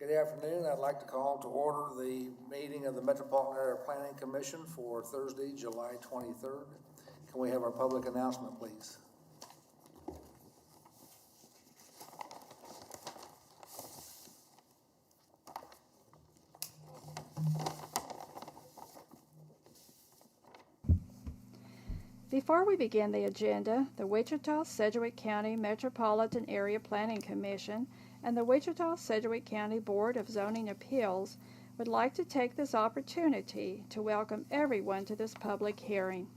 Good afternoon. I'd like to call to order the meeting of the Metropolitan Area Planning Commission for Thursday, July 23rd. Can we have our public announcement, please? Before we begin the agenda, the Wichita-Sedgwick County Metropolitan Area Planning Commission and the Wichita-Sedgwick County Board of Zoning Appeals would like to take this opportunity to welcome everyone to this public hearing.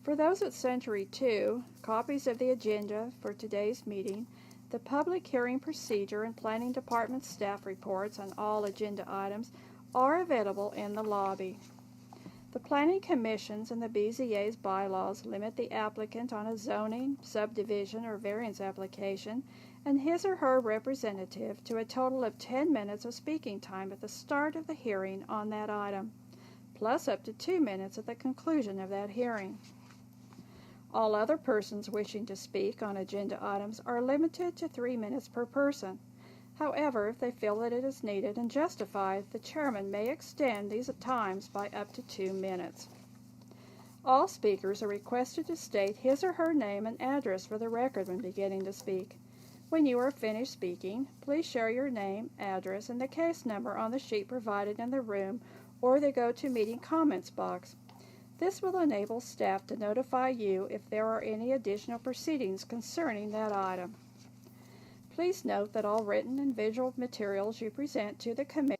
For those at Century 2, copies of the agenda for today's meeting, the public hearing procedure and Planning Department staff reports on all agenda items are available in the lobby. The Planning Commission's and the BZA's bylaws limit the applicant on a zoning, subdivision, or variance application and his or her representative to a total of 10 minutes of speaking time at the start of the hearing on that item, plus up to 2 minutes at the conclusion of that hearing. All other persons wishing to speak on agenda items are limited to 3 minutes per person. However, if they feel that it is needed and justified, the chairman may extend these times by up to 2 minutes. All speakers are requested to state his or her name and address for the record when beginning to speak. When you are finished speaking, please share your name, address, and the case number on the sheet provided in the room or the GoToMeeting comments box. This will enable staff to notify you if there are any additional proceedings concerning that item. Please note that all written and visual materials you present to the Commission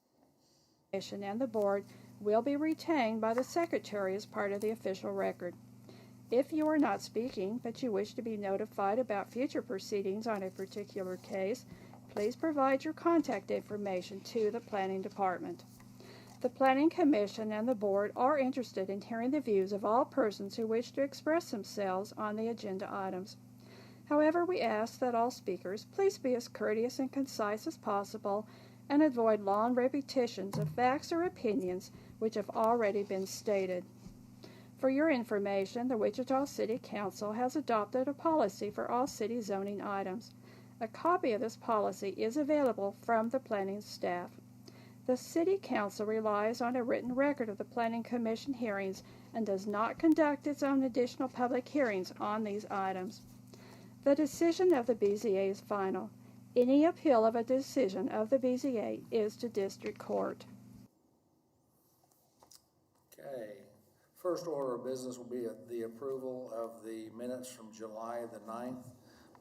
and the Board will be retained by the Secretary as part of the official record. If you are not speaking, but you wish to be notified about future proceedings on a particular case, please provide your contact information to the Planning Department. The Planning Commission and the Board are interested in hearing the views of all persons who wish to express themselves on the agenda items. However, we ask that all speakers please be as courteous and concise as possible and avoid long repetitions of facts or opinions which have already been stated. For your information, the Wichita City Council has adopted a policy for all city zoning items. A copy of this policy is available from the planning staff. The City Council relies on a written record of the Planning Commission hearings and does not conduct its own additional public hearings on these items. The decision of the BZA is final. Any appeal of a decision of the BZA is to district court. Okay. First order of business will be the approval of the minutes from July the 9th.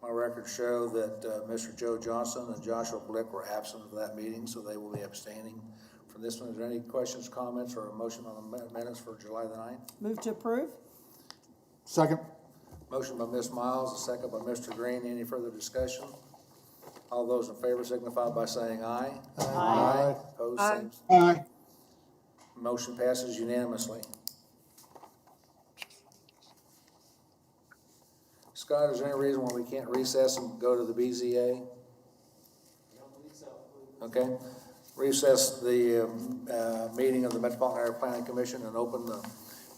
My records show that Mr. Joe Johnson and Joshua Blick were absent of that meeting, so they will be abstaining from this one. Is there any questions, comments, or a motion on the minutes for July the 9th? Move to approve. Second. Motion by Ms. Miles, a second by Mr. Green. Any further discussion? All those in favor signify by saying aye. Aye. Opposed, Aye. same. Aye. Motion passes unanimously. Scott, is there any reason why we can't recess and go to the BZA? I don't believe so. Okay. Recess the meeting of the Metropolitan Area Planning Commission and open the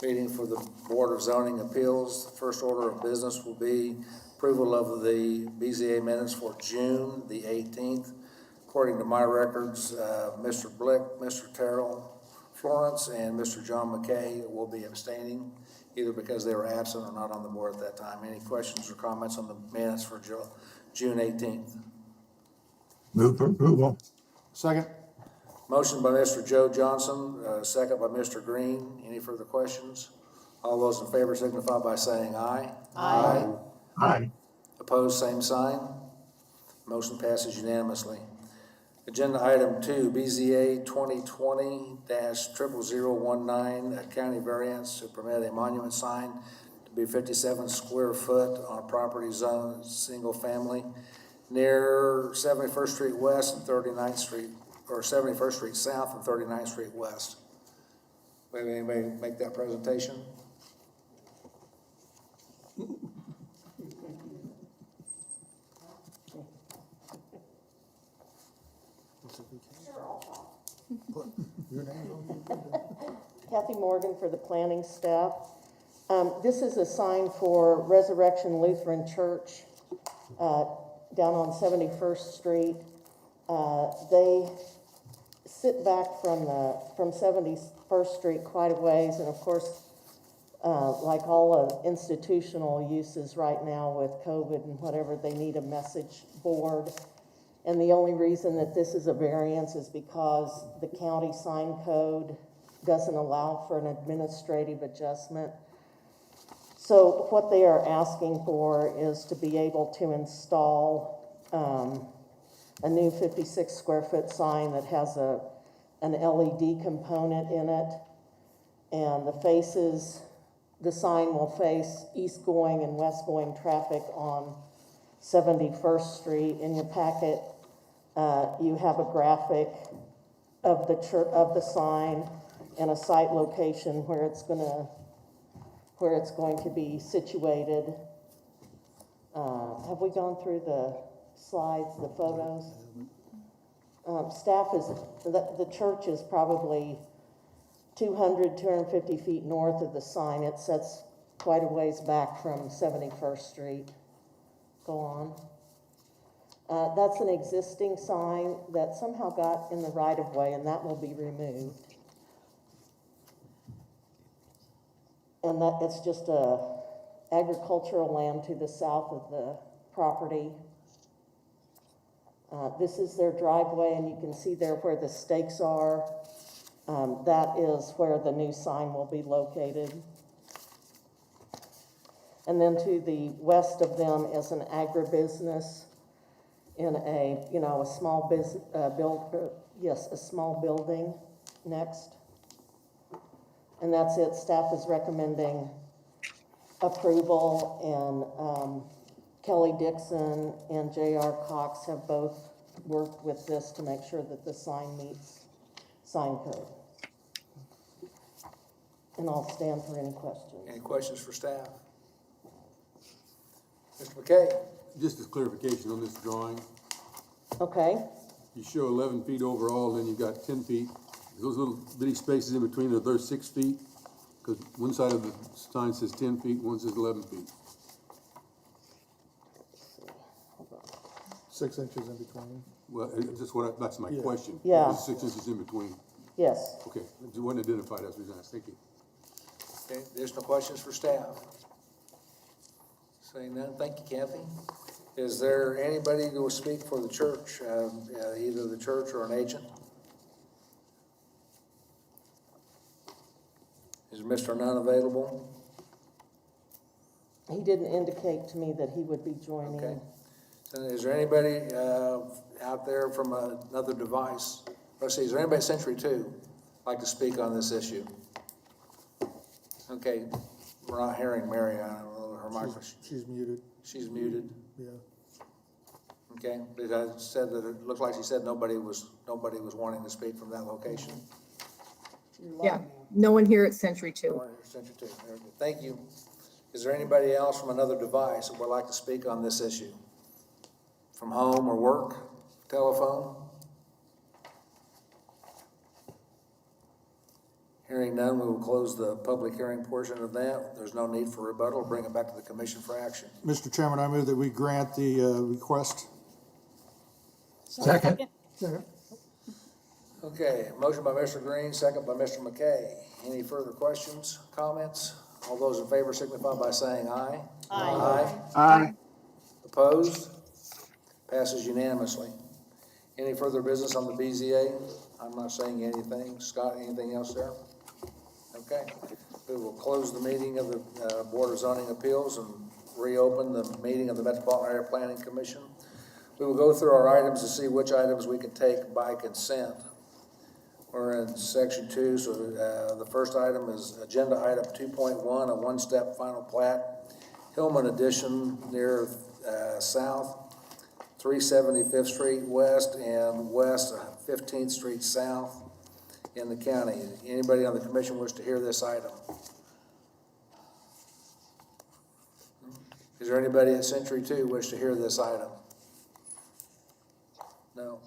meeting for the Board of Zoning Appeals. The first order of business will be approval of the BZA minutes for June the 18th. According to my records, Mr. Blick, Mr. Terrell Florence, and Mr. John McKay will be abstaining, either because they were absent or not on the board at that time. Any questions or comments on the minutes for June 18th? Move for approval. Second. Motion by Mr. Joe Johnson, second by Mr. Green. Any further questions? All those in favor signify by saying aye. Aye. Aye. Opposed, same sign. Motion passes unanimously. Agenda item 2, BZA 2020-00019, a county variance to permit a monument sign to be 57 square foot on a property zone, single family, near 71st Street West and 39th Street, or 71st Street South and 39th Street West. Will anybody make that presentation? Kathy Morgan for the planning staff. This is a sign for Resurrection Lutheran Church down on 71st Street. They sit back from 71st Street quite a ways, and of course, like all institutional uses right now with COVID and whatever, they need a message board. And the only reason that this is a variance is because the county sign code doesn't allow for an administrative adjustment. So what they are asking for is to be able to install a new 56 square foot sign that has an LED component in it. And the sign will face east going and west going traffic on 71st Street. In your packet, you have a graphic of the sign and a site location where it's going to be situated. Have we gone through the slides, the photos? The church is probably 250 feet north of the sign. It sets quite a ways back from 71st Street. Go on. That's an existing sign that somehow got in the right of way, and that will be removed. And that it's just a agricultural land to the south of the property. This is their driveway, and you can see there where the stakes are. That is where the new sign will be located. And then to the west of them is an agribusiness in a small a small building next. And that's it. Staff is recommending approval, and Kelly Dixon and J.R. Cox have both worked with this to make sure that the sign meets sign code. And I'll stand for any questions. Any questions for staff? Mr. McKay? Just as clarification on this drawing, Okay, you show 11 feet overall, then you've got 10 feet. Those little bitty spaces in between, are there 6 feet? Because one side of the sign says 10 feet, one says 11 feet. 6 inches in between. Well, that's my question. Yeah. There's 6 inches in between. yes. Okay, it wasn't identified as we asked. Thank you. Okay, additional questions for staff? Saying none, thank you, Kathy. Is there anybody who will speak for the church, either the church or an agent? Is Mr. Nunn available? He didn't indicate to me that he would be joining. Okay. So is there anybody out there from another device? Let's see, is there anybody at Century 2 like to speak on this issue? Okay, we're not hearing Mary. I don't know her microphone. She's muted, She's muted. yeah. Okay, but I said that it looked like she said nobody was wanting to speak from that location. Yeah, no one here at Century 2. Century 2. Very good. Thank you. Is there anybody else from another device that would like to speak on this issue? From home or work, telephone? Hearing none, we will close the public hearing portion of that. There's no need for rebuttal. Bring it back to the commission for action. Mr. Chairman, I move that we grant the request. Second. Okay, motion by Mr. Green, second by Mr. McKay. Any further questions, comments? All those in favor signify by saying aye. Aye. Aye. Opposed? Passes unanimously. Any further business on the BZA? I'm not saying anything. Scott, anything else there? Okay. We will close the meeting of the Board of Zoning Appeals and reopen the meeting of the Metropolitan Area Planning Commission. We will go through our items to see which items we can take by consent. We're in section 2, so the first item is agenda item 2.1, a one-step final plat, Hillman Addition near south, 375th Street West and west 15th Street South in the county. Anybody on the commission wish to hear this item? Is there anybody at Century 2 wish to hear this item? No.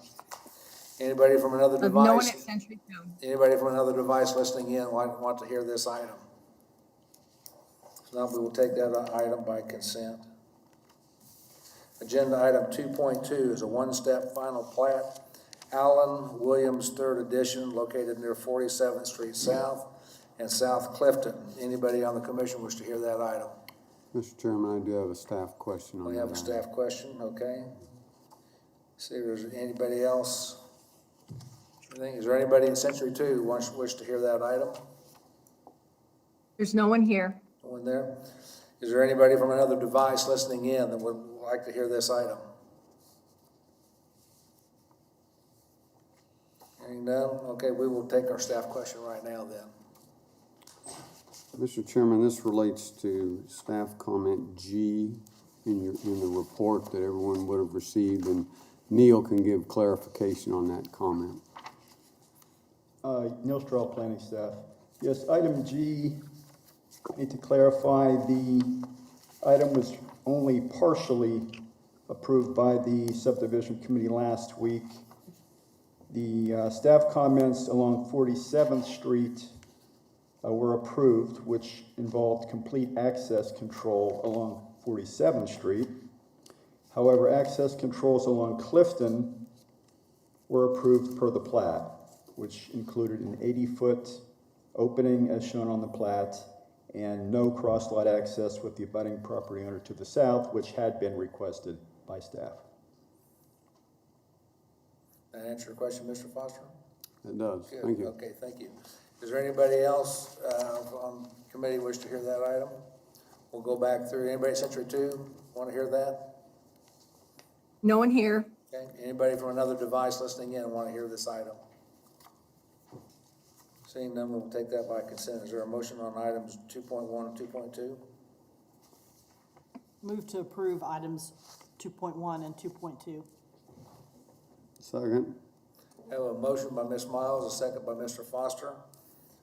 Anybody from another device? No one at Century 2. Anybody from another device listening in want to hear this item? If not, we will take that item by consent. Agenda item 2.2 is a one-step final plat, Allen Williams Third Edition located near 47th Street South and South Clifton. Anybody on the commission wish to hear that item? Mr. Chairman, I do have a staff question on that. We have a staff question, okay? See if there's anybody else. Is there anybody in Century 2 who wish to hear that item? There's no one here. No one there? Is there anybody from another device listening in that would like to hear this item? Hearing none, okay, we will take our staff question right now then. Mr. Chairman, this relates to staff comment G in the report that everyone would have received, and Neil can give clarification on that comment. Neil Straw, planning staff. Yes, item G, I need to clarify, the item was only partially approved by the subdivision committee last week. The staff comments along 47th Street were approved, which involved complete access control along 47th Street. However, access controls along Clifton were approved per the plat, which included an 80-foot opening as shown on the plat and no cross-lot access with the abutting property owner to the south, which had been requested by staff. That answer your question, Mr. Foster? It does. Good. Thank you. Okay, thank you. Is there anybody else on committee wish to hear that item? We'll go back through. Anybody at Century 2 want to hear that? No one here. Okay. Anybody from another device listening in want to hear this item? Seeing none, we'll take that by consent. Is there a motion on items 2.1 and 2.2? Move to approve items 2.1 and 2.2. Second. Have a motion by Ms. Miles, a second by Mr. Foster.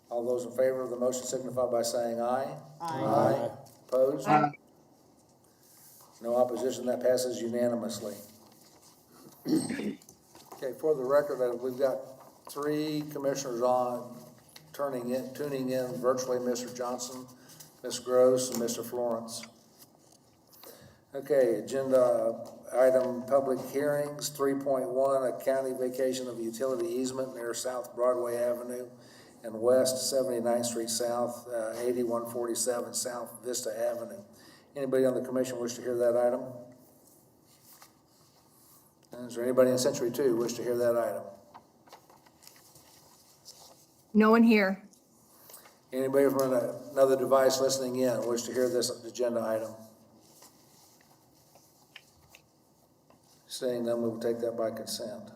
All those in favor of the motion signify by saying aye. Aye. Opposed? No opposition. That passes unanimously. Okay, for the record, we've got 3 commissioners tuning in virtually, Mr. Johnson, Ms. Gross, and Mr. Florence. Okay, agenda item public hearings, 3.1, a county vacation of utility easement near South Broadway Avenue and West 79th Street South, 8147 South Vista Avenue. Anybody on the commission wish to hear that item? And is there anybody in Century 2 wish to hear that item? No one here. Anybody from another device listening in wish to hear this agenda item? Seeing none, we will take that by consent.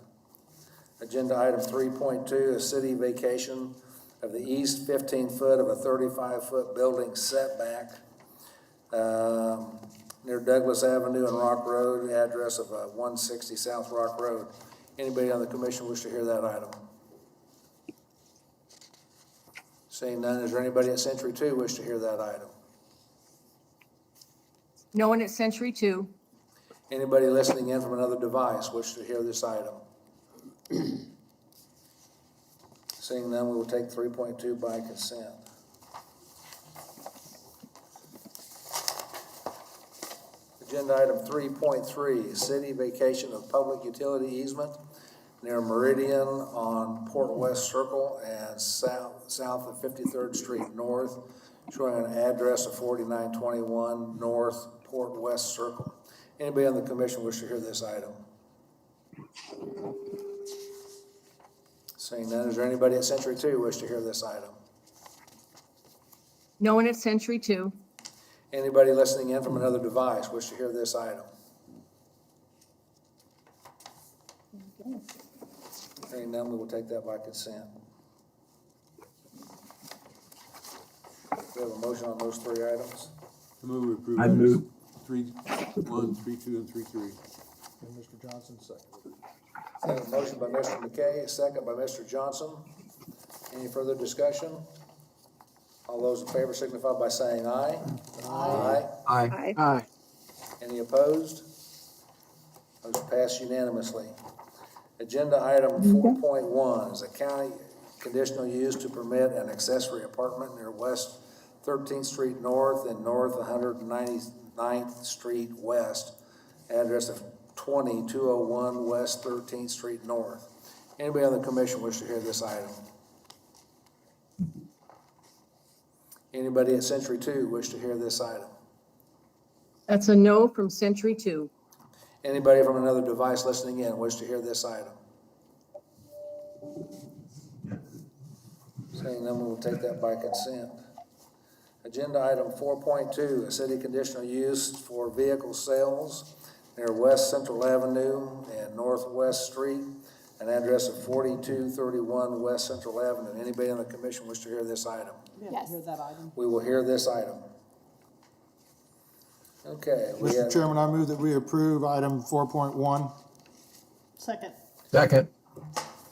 Agenda item 3.2, a city vacation of the east 15 foot of a 35-foot building setback near Douglas Avenue and Rock Road, address of 160 South Rock Road. Anybody on the commission wish to hear that item? Seeing none, is there anybody at Century 2 wish to hear that item? No one at Century 2. Anybody listening in from another device wish to hear this item? Seeing none, we will take 3.2 by consent. Agenda item 3.3, city vacation of public utility easement near Meridian on Port West Circle and south of 53rd Street North, showing an address of 4921 North Port West Circle. Anybody on the commission wish to hear this item? Seeing none, is there anybody at Century 2 wish to hear this item? No one at Century 2. Anybody listening in from another device wish to hear this item? Hearing none, we will take that by consent. We have a motion on those 3 items. I move we approve I items move. 3.1, 3.2, and 3.3. And Mr. Johnson, second. I have a motion by Mr. McKay, a second by Mr. Johnson. Any further discussion? All those in favor signify by saying aye. Aye. Aye. Aye. Any opposed? Motion passed unanimously. Agenda item 4.1 is a county conditional use to permit an accessory apartment near West 13th Street North and North 199th Street West, address of 20201 West 13th Street North. Anybody on the commission wish to hear this item? Anybody at Century 2 wish to hear this item? That's a no from Century 2. Anybody from another device listening in wish to hear this item? Seeing none, we'll take that by consent. Agenda item 4.2, a city conditional use for vehicle sales near West Central Avenue and Northwest Street, an address of 4231 West Central Avenue. Anybody on the commission wish to hear this item? We have to hear that item. We will hear this item. Okay. Mr. Chairman, I move that we approve item 4.1. Second. Second.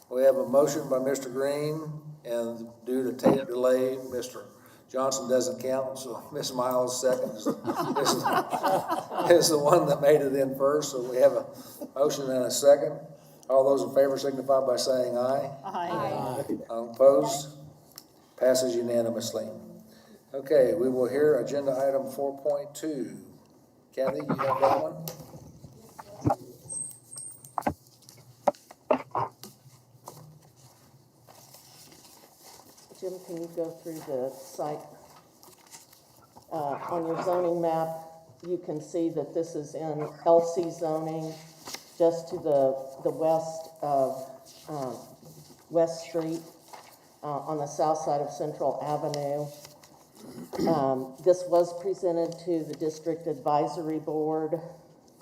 We have a motion by Mr. Green, and due to tape delay, Mr. Johnson doesn't count, so Ms. Miles seconds. Is the one that made it in first, so we have a motion and a second. All those in favor signify by saying aye. Aye. All opposed? Passes unanimously. Okay, we will hear agenda item 4.2. Kathy, you have that one? Jim, can you go through the site? On your zoning map, you can see that this is in LC zoning, just to the west of West Street, on the south side of Central Avenue. This was presented to the District Advisory Board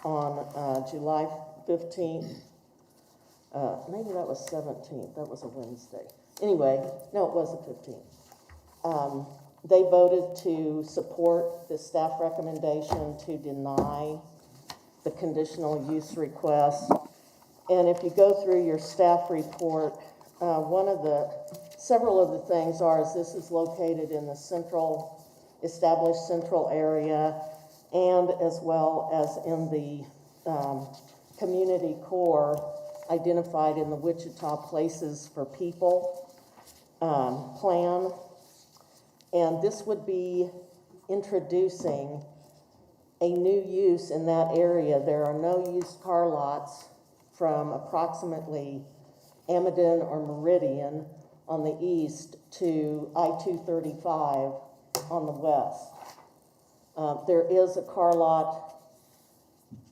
on July 15th. Maybe that was 17th, that was a Wednesday. Anyway, no, it was the 15th. They voted to support the staff recommendation to deny the conditional use request. And if you go through your staff report, several of the things is this is located in the established central area, and as well as in the community core identified in the Wichita Places for People plan. And this would be introducing a new use in that area. There are no used car lots from approximately Amadon or Meridian on the east to I-235 on the west. There is a car lot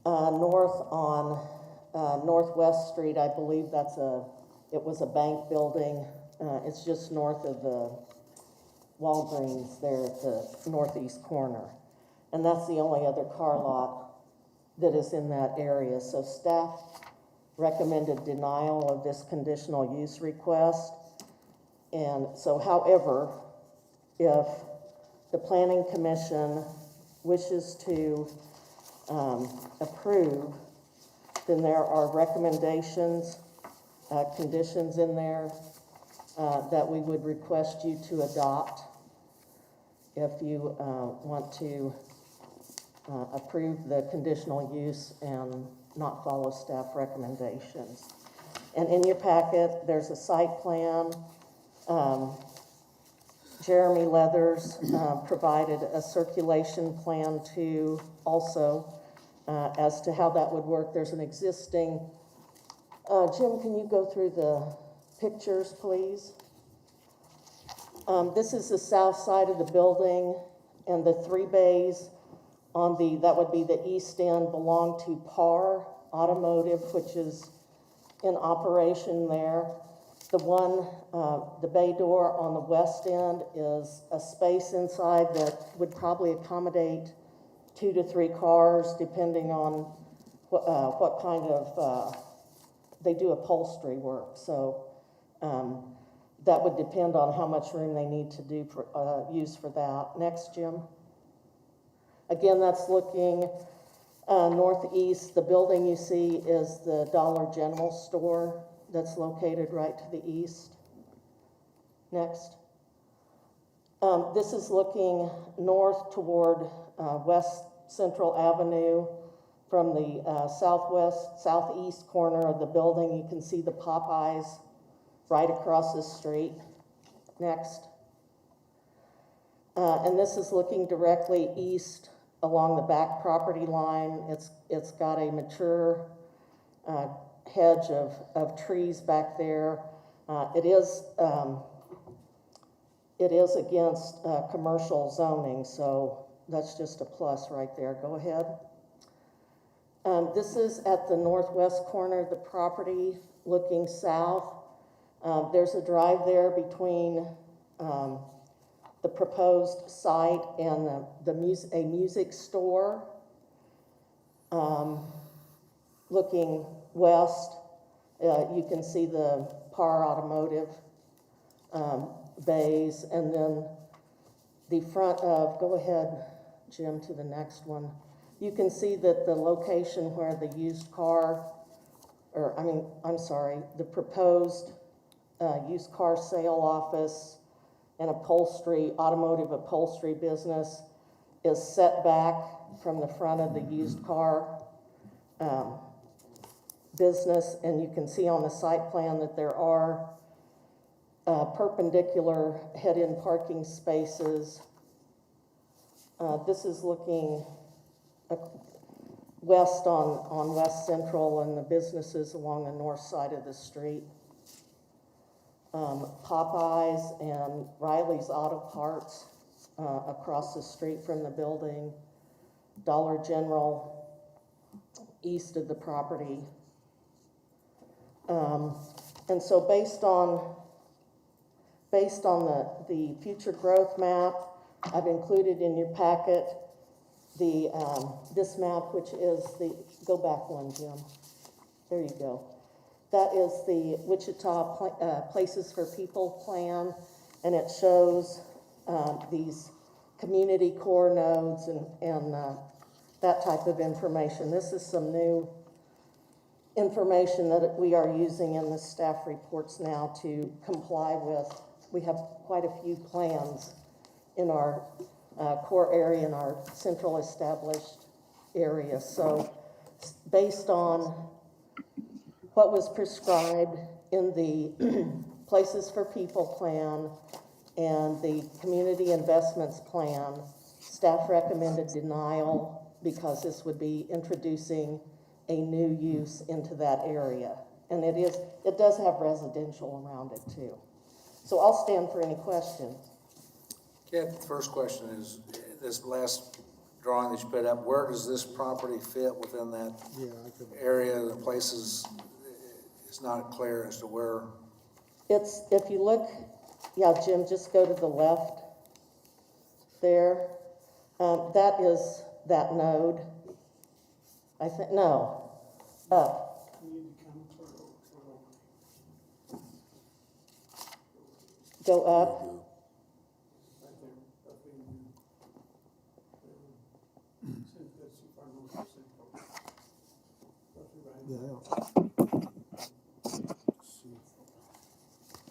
north on Northwest Street. I believe it was a bank building. It's just north of the Walgreens there at the northeast corner. And that's the only other car lot that is in that area. So staff recommended denial of this conditional use request. And so, however, if the Planning Commission wishes to approve, then there are recommendations, conditions in there that we would request you to adopt if you want to approve the conditional use and not follow staff recommendations. And in your packet, there's a site plan. Jeremy Leathers provided a circulation plan too, also, as to how that would work. There's an existing, Jim, can you go through the pictures, please? This is the south side of the building, and the 3 bays that would be the east end, belong to PAR Automotive, which is in operation there. The bay door on the west end is a space inside that would probably accommodate 2 to 3 cars, depending on what kind of, they do upholstery work. So that would depend on how much room they need to use for that. Next, Jim. Again, that's looking northeast. The building you see is the Dollar General store that's located right to the east. Next. This is looking north toward West Central Avenue. From the southeast corner of the building, you can see the Popeyes right across the street. Next. And this is looking directly east along the back property line. It's got a mature hedge of trees back there. It is against commercial zoning, so that's just a plus right there. Go ahead. This is at the northwest corner of the property, looking south. There's a drive there between the proposed site and a music store. Looking west, you can see the Par Automotive bays, and then the front of, go ahead, Jim, to the next one. You can see that the location where the the proposed used car sale office and automotive upholstery business is set back from the front of the used car business, and you can see on the site plan that there are perpendicular head-in parking spaces. This is looking west on West Central and the businesses along the north side of the street. Popeyes and Riley's Auto Parts across the street from the building. Dollar General east of the property. And so based on the future growth map, I've included in your packet this map, which is go back one, Jim. There you go. That is the Wichita Places for People plan, and it shows these community core nodes and that type of information. This is some new information that we are using in the staff reports now to comply with. We have quite a few plans in our core area, in our central established area. So based on what was prescribed in the Places for People plan and the Community Investments plan, staff recommended denial because this would be introducing a new use into that area. And it does have residential around it too. So I'll stand for any questions. Okay, the first question is, this last drawing that you put up, where does this property fit within that area? The places, it's not clear as to where. If you look, yeah, Jim, just go to the left there. That is that node. I think, no, up. Go up.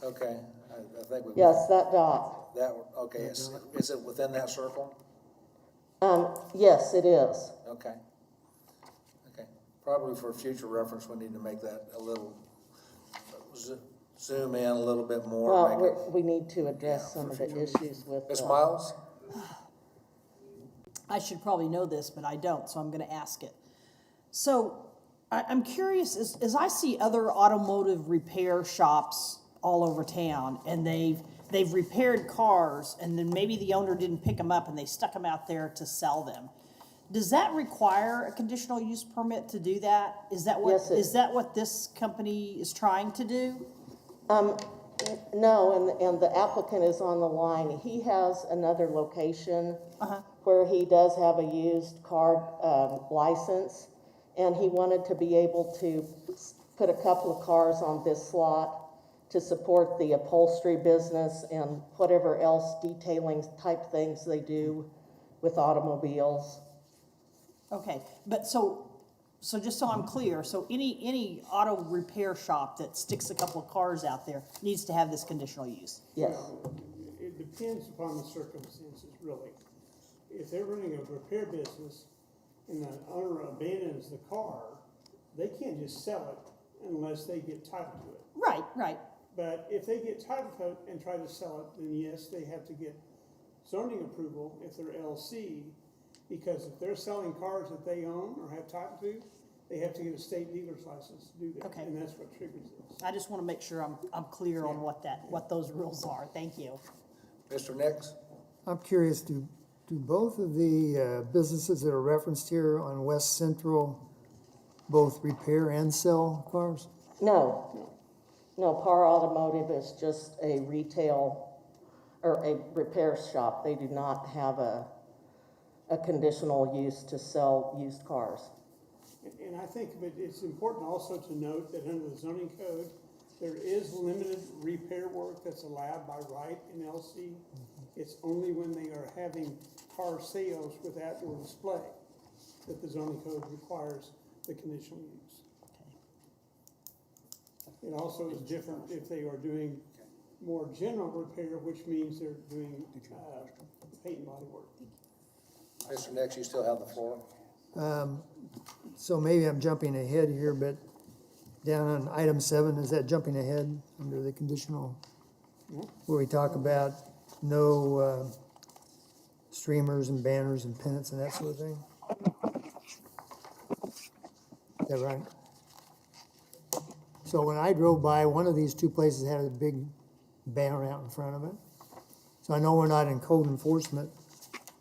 Okay, I think we. Yes, that dot. Okay, is it within that circle? Yes, it is. Okay. Probably for future reference, we need to make that a little, zoom in a little bit more. Well, we need to address some of the issues with. Ms. Miles? I should probably know this, but I don't, so I'm gonna ask it. So I'm curious, as I see other automotive repair shops all over town, and they've repaired cars, and then maybe the owner didn't pick them up and they stuck them out there to sell them. Does that require a conditional use permit to do that? Is that what this company is trying to do? No, and the applicant is on the line. He has another location where he does have a used car license, and he wanted to be able to put a couple of cars on this lot to support the upholstery business and whatever else detailing type things they do with automobiles. Okay, but so just so I'm clear, so any auto repair shop that sticks a couple of cars out there needs to have this conditional use? Yes. It depends upon the circumstances, really. If they're running a repair business and the owner abandons the car, they can't just sell it unless they get title to it. Right. But if they get title to it and try to sell it, then yes, they have to get zoning approval if they're LC, because if they're selling cars that they own or have title to, they have to get a state dealer's license to do that. Okay. And that's what triggers this. I just want to make sure I'm clear on what those rules are. Thank you. Mr. Nix? I'm curious, do both of the businesses that are referenced here on West Central both repair and sell cars? No, Par Automotive is just a retail or a repair shop. They do not have a conditional use to sell used cars. And I think it's important also to note that under the zoning code, there is limited repair work that's allowed by right in LC. It's only when they are having car sales with outdoor display that the zoning code requires the conditional use. It also is different if they are doing more general repair, which means they're doing paint and body work. Mr. Nix, you still have the floor. So maybe I'm jumping ahead here, but down on item 7, is that jumping ahead under the conditional? Where we talk about no streamers and banners and pennants and that sort of thing? Is that right? So when I drove by, one of these two places had a big banner out in front of it. So I know we're not in code enforcement.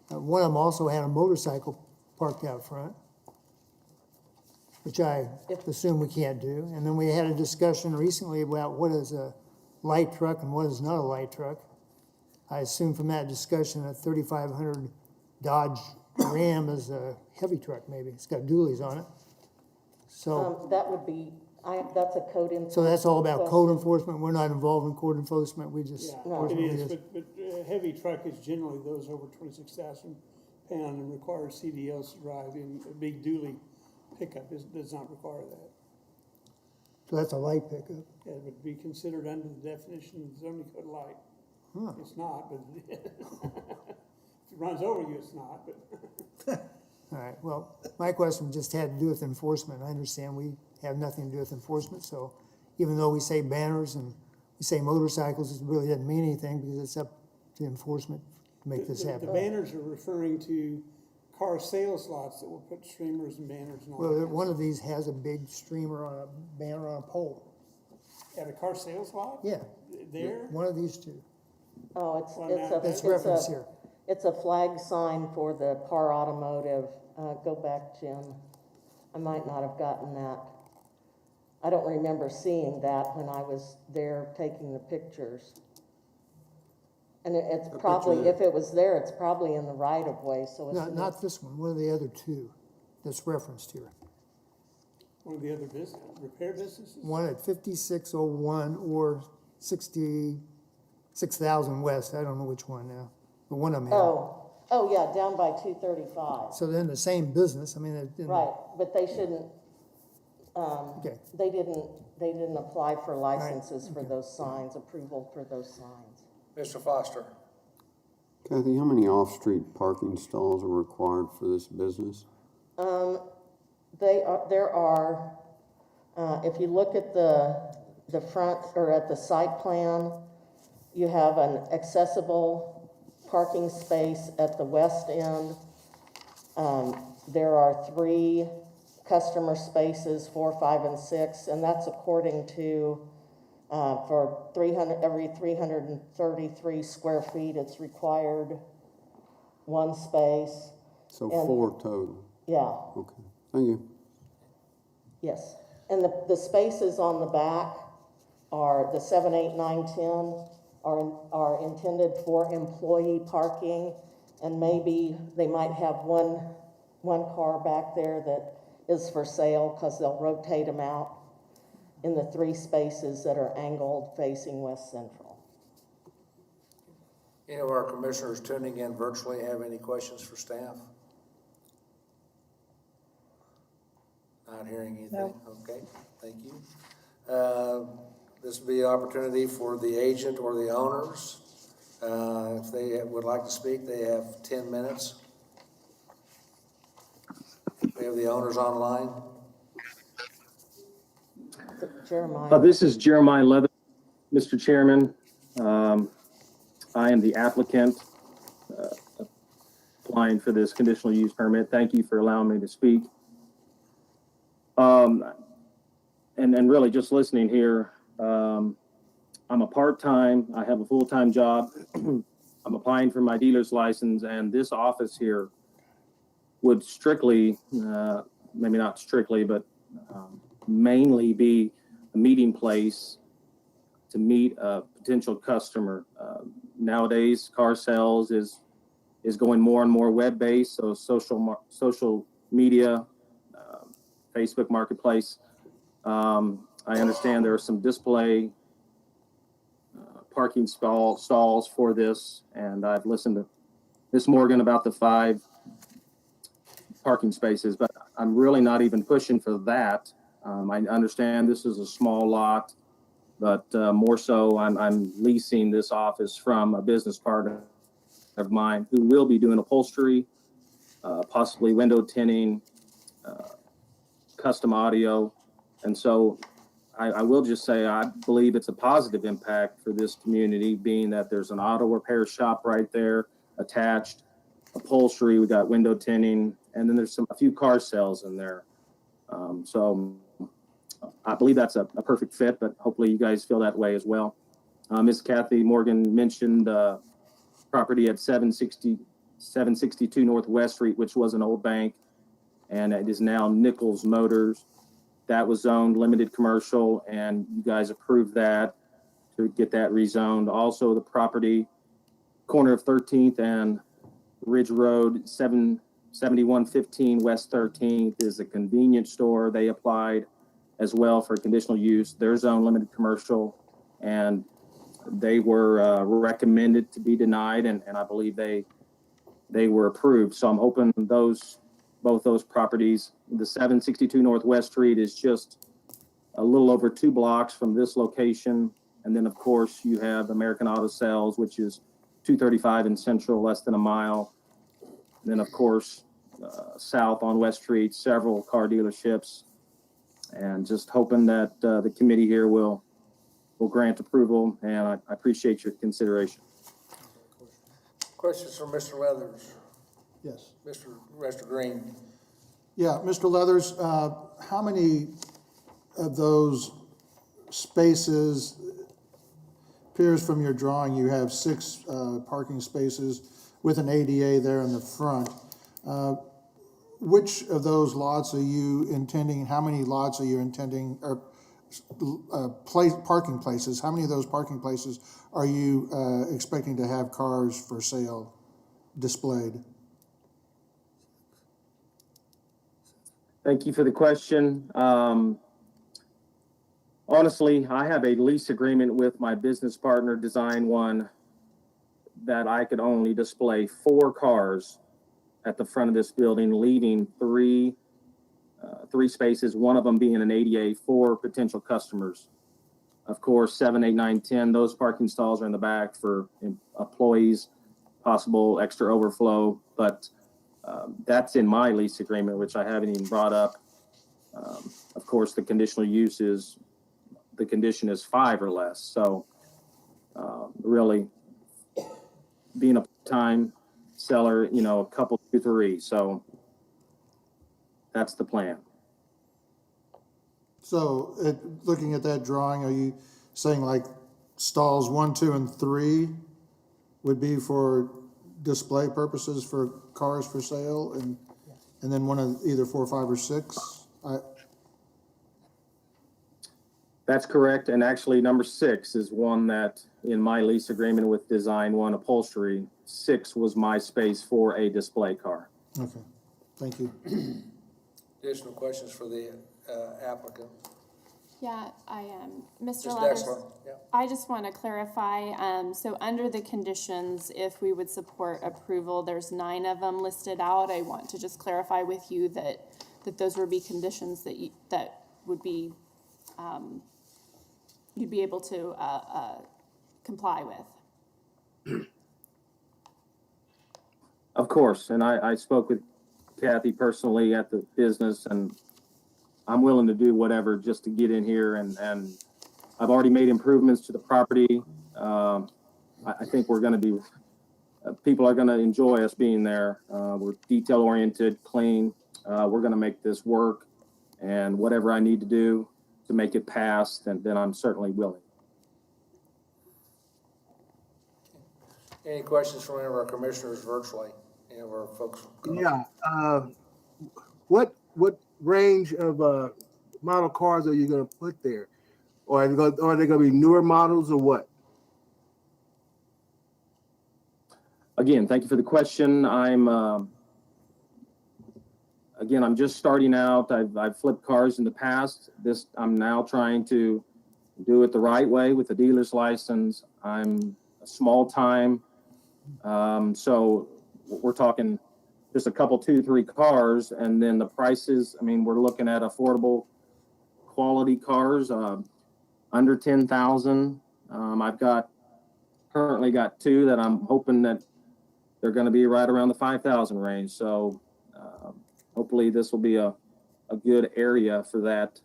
One of them also had a motorcycle parked out front, which I assume we can't do. And then we had a discussion recently about what is a light truck and what is not a light truck. I assume from that discussion a 3500 Dodge Ram is a heavy truck maybe. It's got dualies on it. So, That would be, that's a code enforcement. so that's all about code question. enforcement. We're not involved in code enforcement. We just. Yeah, it is, but heavy truck is generally those over 26,000 pound and requires CDLs to drive in. A big dually pickup does not require that. So that's a light pickup. It would be considered under the definition of the zoning code light. Huh. It's not, but it is. If it runs over you, it's not, but. All right, well, my question just had to do with enforcement. I understand we have nothing to do with enforcement, so even though we say banners and we say motorcycles, it really doesn't mean anything because it's up to enforcement to make this The happen. banners are referring to car sales lots that will put streamers and banners and all Well, that. one of these has a big streamer on a banner on a pole. At a car sales lot? Yeah, There? one of these two. Oh, Well, now, That's referenced here. It's a flag sign for the Par Automotive. Go back, Jim. I might not have gotten that. I don't remember seeing that when I was there taking the pictures. And it's probably, if it was there, it's probably in the right of way, so it's. Not this one, one of the other two that's referenced here. One of the other repair businesses? One at 5601 or 66,000 West. I don't know which one now, but one of them had. Oh, yeah, down by 235. So they're in the same business, I mean, they're in- Right, but they shouldn't, Okay, they didn't apply for licenses for those signs, approval for those signs. Mr. Foster? Kathy, how many off-street parking stalls are required for this business? There are, if you look at the front, or at the site plan, you have an accessible parking space at the west end. There are 3 customer spaces, 4, 5, and 6, and that's according to, for every 333 square feet, it's required 1 space. So And- 4 total. Yeah. Okay, thank you. Yes, and the spaces on the back are, the 7, 8, 9, 10 are intended for employee parking, and maybe they might have one car back there that is for sale, because they'll rotate them out in the 3 spaces that are angled facing West Central. Any of our commissioners tuning in virtually have any questions for staff? Not hearing anything? Okay, thank you. This will be an opportunity for the agent or the owners. If they would like to speak, they have 10 minutes. We have the owners online. Jeremiah? This is Jeremiah Leather, Mr. Chairman. I am the applicant applying for this conditional use permit. Thank you for allowing me to speak. And really just listening here, I'm a part-time, I have a full-time job. I'm applying for my dealer's license, and this office here would strictly, maybe not strictly, but mainly be a meeting place to meet a potential customer. Nowadays, car sales is going more and more web-based, so social media, Facebook Marketplace. I understand there are some display parking stalls for this, and I've listened to Ms. Morgan about the 5 parking spaces, but I'm really not even pushing for that. I understand this is a small lot, but more so I'm leasing this office from a business partner of mine who will be doing upholstery, possibly window tinting, custom audio. And so I will just say I believe it's a positive impact for this community, being that there's an auto repair shop right there attached, upholstery, we got window tinting, and then there's a few car sales in there. So I believe that's a perfect fit, but hopefully you guys feel that way as well. Ms. Kathy Morgan mentioned property at 762 Northwest Street, which was an old bank, and it is now Nichols Motors. That was zoned limited commercial, and you guys approved that to get that rezoned. Also, the property, corner of 13th and Ridge Road, 7115 West 13th, is a convenience store. They applied as well for conditional use. Their zone limited commercial, and they were recommended to be denied, and I believe they were approved. So I'm hoping both those properties, the 762 Northwest Street is just a little over 2 blocks from this location. And then of course you have American Auto Sales, which is 235 in Central, less than a mile. And then of course, south on West Street, several car dealerships, and just hoping that the committee here will grant approval, and I appreciate your consideration. Questions from Mr. Leathers? Yes. Mr. Green? Yeah, Mr. Leathers, how many of those spaces, appears from your drawing, you have 6 parking spaces with an ADA there in the front. Which of those lots are you intending, how many lots are you intending, or parking places, how many of those parking places are you expecting to have cars for sale displayed? Thank you for the question. Honestly, I have a lease agreement with my business partner, Design One, that I could only display 4 cars at the front of this building, leaving 3 spaces, one of them being an ADA for potential customers. Of course, 7, 8, 9, 10, those parking stalls are in the back for employees, possible extra overflow, but that's in my lease agreement, which I haven't even brought up. Of course, the conditional use is, the condition is 5 or less. So really being a time seller, a couple, 2, 3. So that's the plan. So looking at that drawing, are you saying like stalls 1, 2, and 3 would be for display purposes for cars for sale, and then one of either 4, 5, or 6? That's correct. And actually number 6 is one that in my lease agreement with Design One Upholstery, 6 was my space for a display car. Okay, thank you. Additional questions for the applicant? Yeah, I am. Mr. Ms. Leathers, Dexler? Yeah. I just want to clarify, so under the conditions, if we would support approval, there's 9 of them listed out. I want to just clarify with you that those would be conditions that would be, you'd be able to comply with. Of course, and I spoke with Kathy personally at the business, and I'm willing to do whatever just to get in here, and I've already made improvements to the property. I think we're going to be, people are going to enjoy us being there. We're detail oriented, clean. We're going to make this work. and whatever I need to do to make it pass, then I'm certainly willing. Any questions from any of our commissioners virtually? Any of our folks? Yeah, what range of model cars are you gonna put there? Or are they gonna be newer models or what? Again, thank you for the question. Again, I'm just starting out. I've flipped cars in the past. I'm now trying to do it the right way with a dealer's license. I'm a small time. So we're talking just a couple, 2, 3 cars, and then the prices, I mean, we're looking at affordable quality cars, under 10,000. I've currently got 2 that I'm hoping that they're going to be right around the 5,000 range. So hopefully this will be a good area for that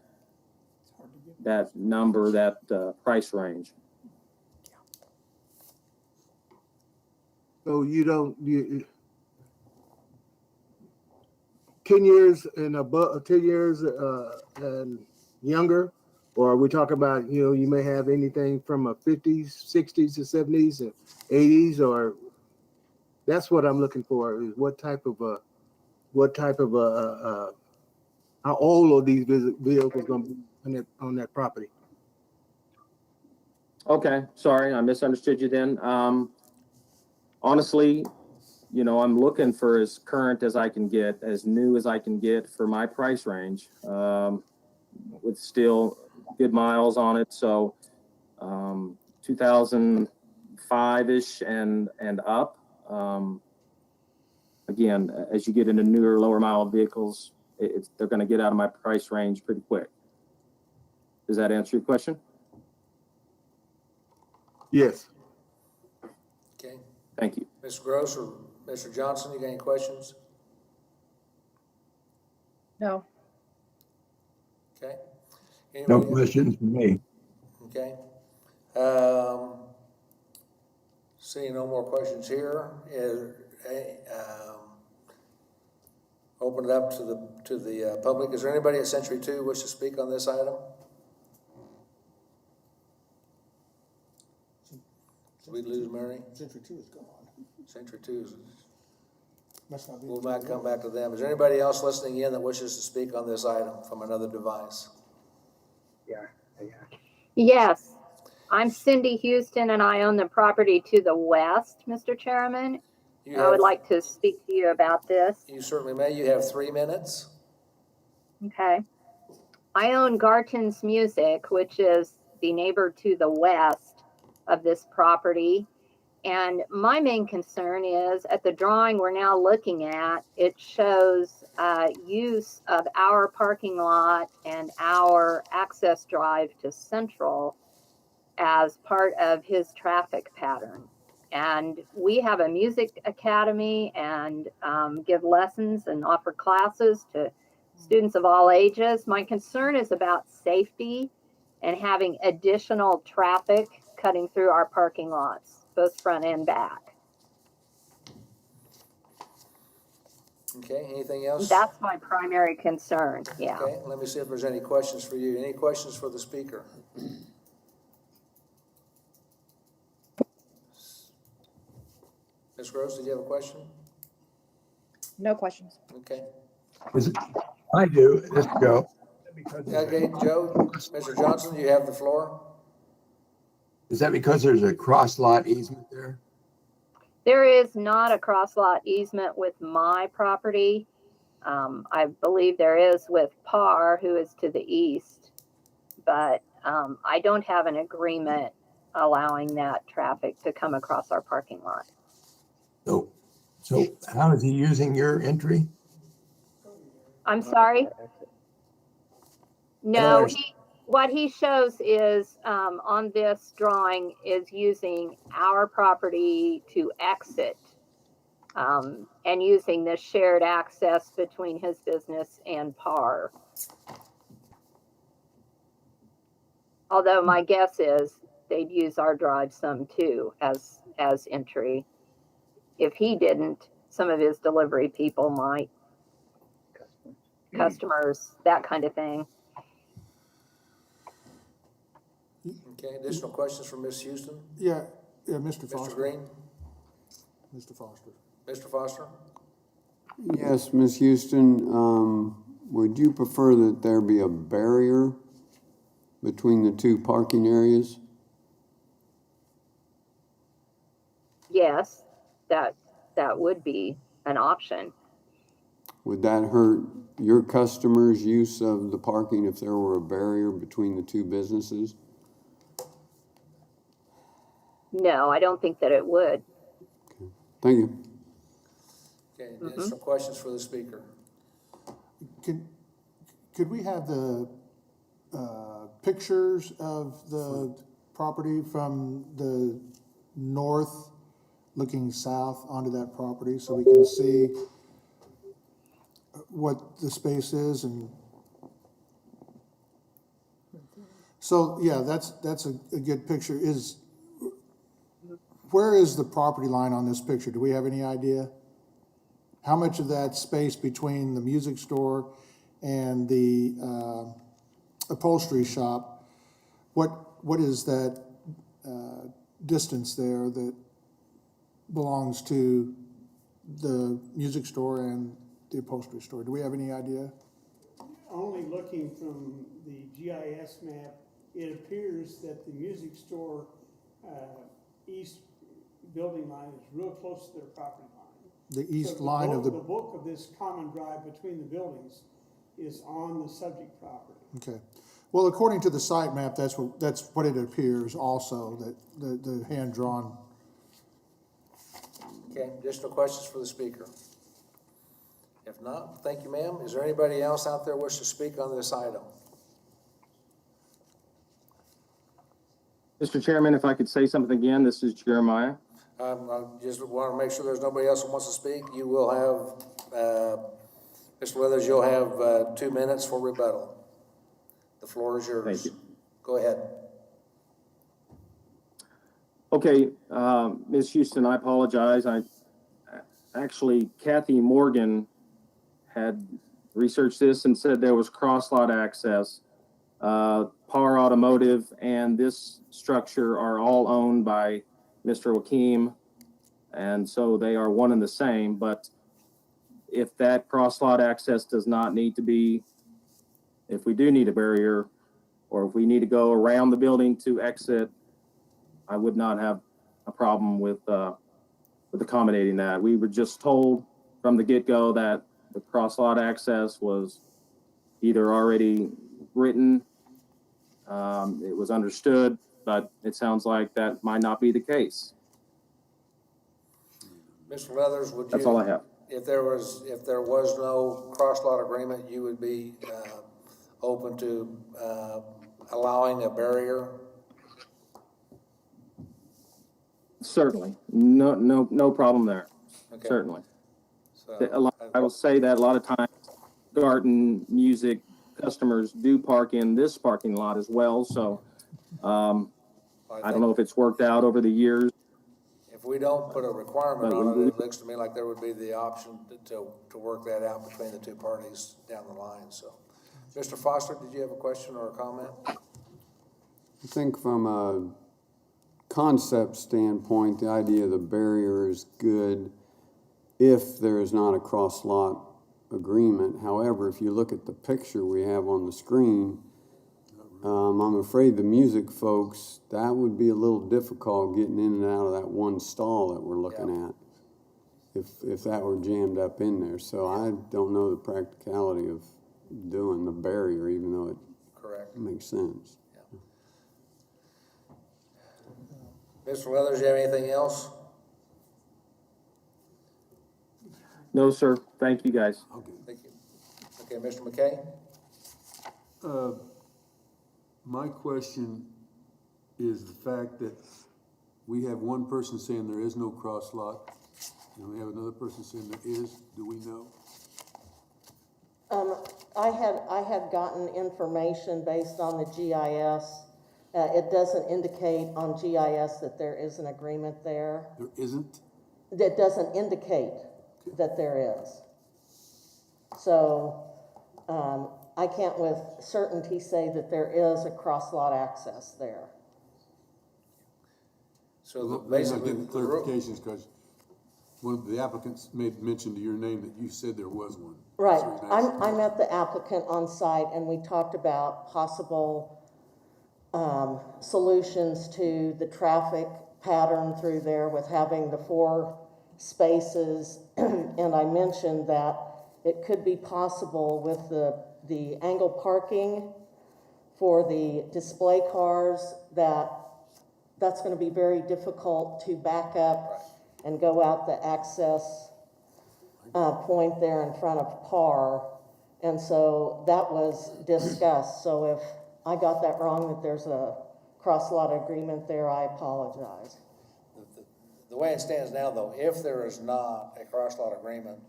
number, that price range. So 10 years and above, 10 years and younger, or are we talking about, you may have anything from a 50s, 60s, to 70s, and 80s, or that's what I'm looking for, is what type of how old are these vehicles going to be on that property? Okay, sorry, I misunderstood you then. Honestly, I'm looking for as current as I can get, as new as I can get for my price range, with still good miles on it. So 2005-ish and up. Again, as you get into newer, lower mile vehicles, they're going to get out of my price range pretty quick. Does that answer your question? Yes. Okay. Thank you. Mr. Gross or Mr. Johnson, you got any questions? No. Okay. No Anybody? questions for me. Okay. Seeing no more questions here, open it up to the public. Is there anybody at Century 2 wish to speak on this item? Did we lose Mary? Century 2 is gone. Century 2 is. Must not be. We'll come back to them. Is there anybody else listening in that wishes to speak on this item from another device? Yes, I'm Cindy Houston and I own the property to the west, Mr. Chairman. I would like to speak to you about this. You certainly may. You have 3 minutes. Okay. I own Garton's Music, which is the neighbor to the west of this property. And my main concern is at the drawing we're now looking at, it shows use of our parking lot and our access drive to Central as part of his traffic pattern. And we have a music academy and give lessons and offer classes to students of all ages. My concern is about safety and having additional traffic cutting through our parking lots, both front and back. Okay, anything else? That's my primary concern, yeah. Okay, let me see if there's any questions for you. Any questions for the speaker? Ms. Gross, did you have a question? No questions. Okay. I do. Let's go. Okay, Joe, Mr. Johnson, you have the floor. Is that because there's a cross lot easement there? There is not a cross lot easement with my property. I believe there is with PAR, who is to the east, but I don't have an agreement allowing that traffic to come across our parking lot. So how is he using your entry? I'm sorry? No, what he shows is on this drawing is using our property to exit and using this shared access between his business and PAR. Although my guess is they'd use our drive some too as entry. If he didn't, some of his delivery people might. customers, that kind of thing. Okay, additional questions from Ms. Houston? Yeah, Mr. Foster. Mr. Green? Mr. Foster. Mr. Foster? Yes, Ms. Houston, would you prefer that there be a barrier between the two parking areas? Yes, that would be an option. Would that hurt your customers' use of the parking if there were a barrier between the two businesses? No, I don't think that it would. Thank you. Okay, additional questions for the speaker? Could we have the pictures of the property from the north looking south onto that property so we can see what the space is? And so, yeah, that's a good picture. Where is the property line on this picture? Do we have any idea? How much of that space between the music store and the upholstery shop, what is that distance there that belongs to the music store and the upholstery store? Do we have any idea? Only looking from the GIS map, it appears that the music store east building line is real close to their property line. The east So line of the... The bulk of this common drive between the buildings is on the subject property. Okay. Well, according to the site map, that's what it appears also, that the hand-drawn... Okay, additional questions for the speaker? If not, thank you, ma'am. Is there anybody else out there wish to speak on this item? Mr. Chairman, if I could say something again, this is Jeremiah. I just want to make sure there's nobody else who wants to speak. You will have, Mr. Withers, you'll have 2 minutes for rebuttal. The floor is yours. Thank you. Go ahead. Okay, Ms. Houston, I apologize. Actually, Kathy Morgan had researched this and said there was cross-lot access. Power Automotive and this structure are all owned by Mr. Wakeem, and so they are one and the same. But if that cross-lot access does not need to be, if we do need a barrier, or if we need to go around the building to exit, I would not have a problem with accommodating that. We were just told from the get-go that the cross-lot access was either already written, it was understood, but it sounds like that might not be the case. Mr. Leathers, would you? That's all I have. If there was no cross-lot agreement, you would be open to allowing a barrier? Certainly, no problem there. Okay. Certainly. So, I will say that a lot of times, garden music customers do park in this parking lot as well. So I don't know if it's worked out over the years. if we don't put a requirement on it, it looks to me like there would be the option to work that out between the two parties down the line. So, Mr. Foster, did you have a question or a comment? I think from a concept standpoint, the idea of the barrier is good if there is not a cross-lot agreement. However, if you look at the picture we have on the screen, I'm afraid the music folks, that would be a little difficult getting in and out of that one stall that we're looking at if that were jammed up in there. So I don't know the practicality of doing the barrier, even though it makes sense. Mr. Weathers, you have anything else? No, sir. Thank you, guys. Thank you. Okay, Mr. McKay? My question is the fact that we have one person saying there is no cross lot, and we have another person saying there is. Do we know? I had gotten information based on the GIS. It doesn't indicate on GIS that there is an agreement there. There isn't? That doesn't indicate that there is. So I can't with certainty say that there is a cross-lot access there. So Well, basically, I'm getting clarifications, because one of the applicants made mention to your name that you said there was one. Right, So he's nice. I met the applicant on site and we talked about possible solutions to the traffic pattern through there with having the 4 spaces. And I mentioned that it could be possible with the angle parking for the display cars, that's going to be very difficult to back up and go out the access point there in front of PAR. And so that was discussed. So if I got that wrong, that there's a cross-lot agreement there, I apologize. the way it stands now, though, if there is not a cross-lot agreement,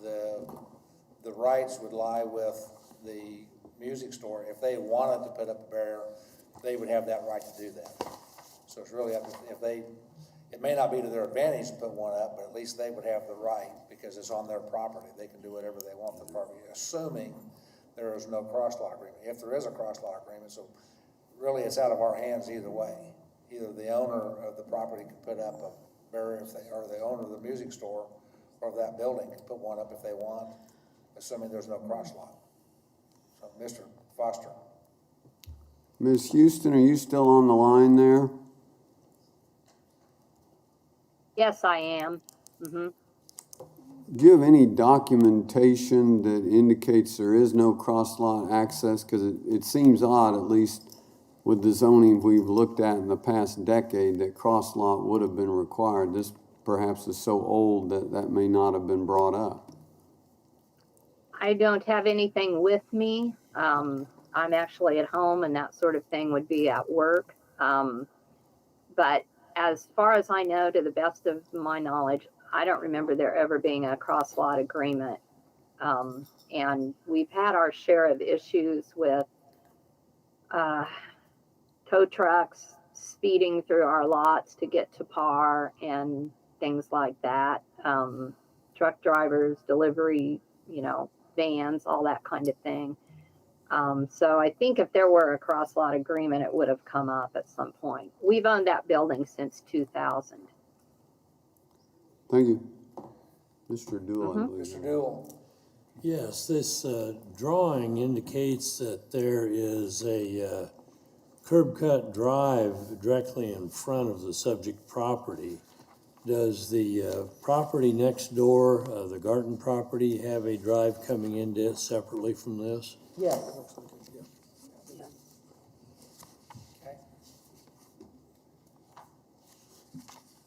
the rights would lie with the music store. If they wanted to put up a barrier, they would have that right to do that. So it's really up to, it may not be to their advantage to put one up, but at least they would have the right, because it's on their property. They can do whatever they want with the property, assuming there is no cross-lot agreement. If there is a cross-lot agreement, so really it's out of our hands either way. Either the owner of the property can put up a barrier or the owner of the music store or that building can put one up if they want, assuming there's no cross-lot. So, Mr. Foster. Ms. Houston, are you still on the line there? Yes, I am. Do you have any documentation that indicates there is no cross-lot access? Because it seems odd, at least with the zoning we've looked at in the past decade, that cross-lot would have been required. This perhaps is so old that that may not have been brought up. I don't have anything with me. I'm actually at home, and that sort of thing would be at work. But as far as I know, to the best of my knowledge, I don't remember there ever being a cross-lot agreement. And we've had our share of issues with tow trucks speeding through our lots to get to PAR and things like that. Truck drivers, delivery, vans, all that kind of thing. So I think if there were a cross-lot agreement, it would have come up at some point. We've owned that building since 2000. Thank you. Mr. Dool, I believe. Mr. Dool. Yes, this drawing indicates that there is a curb cut drive directly in front of the subject property. Does the property next door, the Garten property, have a drive coming into it separately from this? Yes. Okay.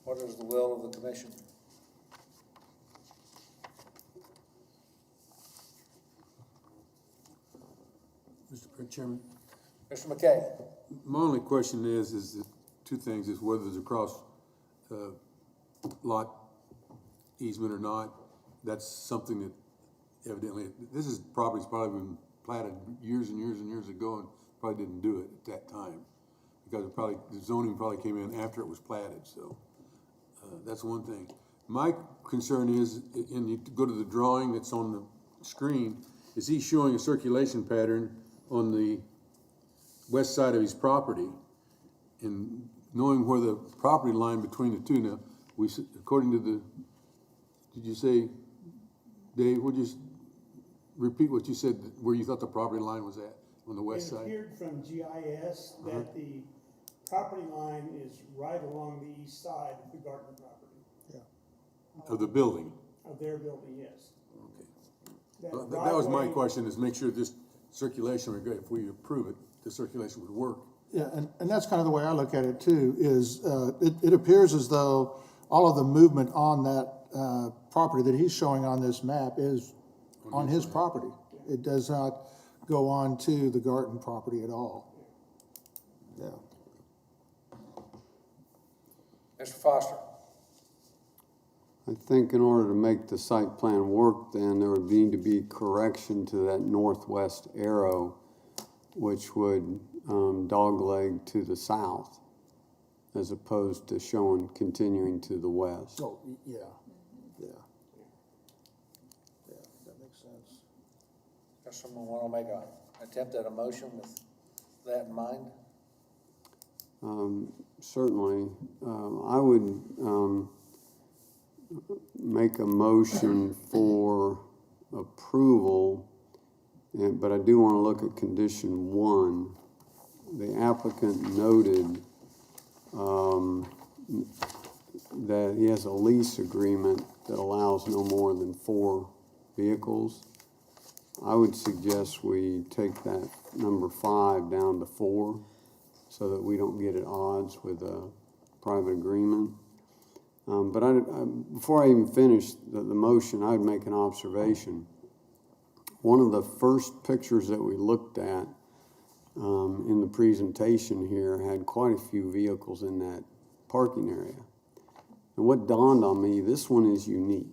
What is the will of the commission? Mr. Chairman? Mr. McKay. My only question is that two things, is whether there's a cross lot easement or not. That's something that evidently, this property's probably been platted years and years and years ago and probably didn't do it at that time, because the zoning probably came in after it was platted, so that's one thing. My concern is, and you go to the drawing that's on the screen, is he showing a circulation pattern on the west side of his property, and knowing where the property line between the two now, according to the, did you say, Dave, would you repeat what you said, where you thought the property line was at, on the west side? It appeared from GIS that the property line is right along the east side of the Garten property. Of the building? Of their building, yes. Okay. That was my question, is make sure this circulation, if we approve it, the circulation would work. Yeah, and that's kind of the way I look at it too, is it appears as though all of the movement on that property that he's showing on this map is on his property. It does not go on to the Garten property at all. Yeah. Mr. Foster. I think in order to make the site plan work, then there would need to be correction to that northwest arrow, which would dogleg to the south, as opposed to showing continuing to the west. Oh, yeah, that makes sense. Does someone want to make an attempt at a motion with that in mind? Certainly. I would make a motion for approval, but I do want to look at condition 1. The applicant noted that he has a lease agreement that allows no more than 4 vehicles. I would suggest we take that number 5 down to 4 so that we don't get at odds with a private agreement. But before I even finish the motion, I'd make an observation. One of the first pictures that we looked at in the presentation here had quite a few vehicles in that parking area. And what dawned on me, this one is unique.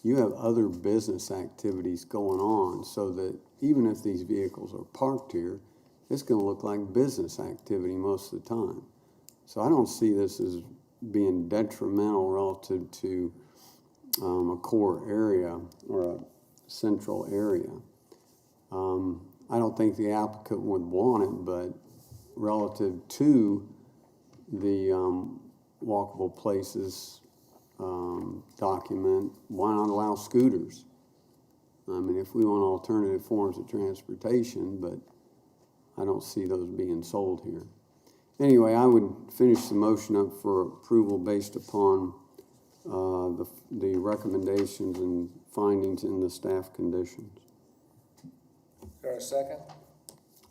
You have other business activities going on, so that even if these vehicles are parked here, it's going to look like business activity most of the time. So I don't see this as being detrimental relative to a core area or a central area. I don't think the applicant would want it, but relative to the walkable places document, why not allow scooters? I mean, if we want alternative forms of transportation, but I don't see those being sold here. Anyway, I would finish the motion up for approval based upon the recommendations and findings in the staff conditions. Is there a second?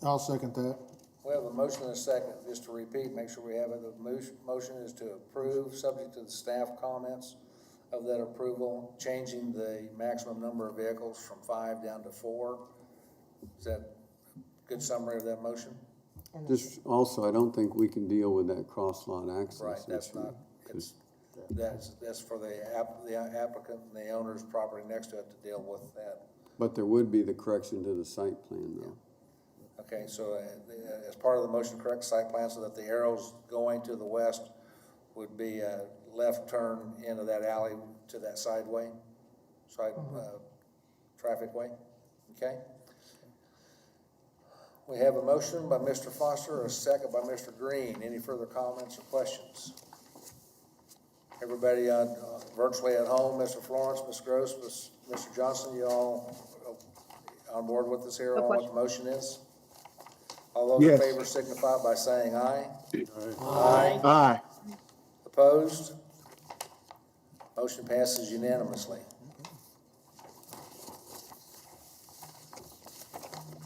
I'll second that. We have a motion and a second. Just to repeat, make sure we have it. The motion is to approve, subject to the staff comments of that approval, changing the maximum number of vehicles from 5 down to 4. Is that a good summary of that motion? Just also, I don't think we can deal with that cross-lot access. Right, that's issue, not, it's, that's for the applicant and the owner's property next to it to deal with that. But there would be the correction to the site plan, though. Okay, so as part of the motion, correct site plan so that the arrows going to the west would be a left turn into that alley to that side traffic way, okay? We have a motion by Mr. Foster, a second by Mr. Green. Any further comments or questions? Everybody virtually at home, Mr. Florence, Ms. Gross, Mr. Johnson, you all on board with this here on what the motion is? All those in Yes. favor signify by saying aye. Aye. Aye. Opposed? Motion passes unanimously.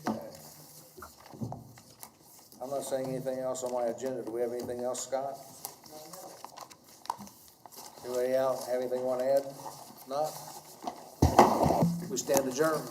Okay. I'm not saying anything else on my agenda. Do we have anything else, Scott? Anybody else have anything you want to add? If not? We stand adjourned.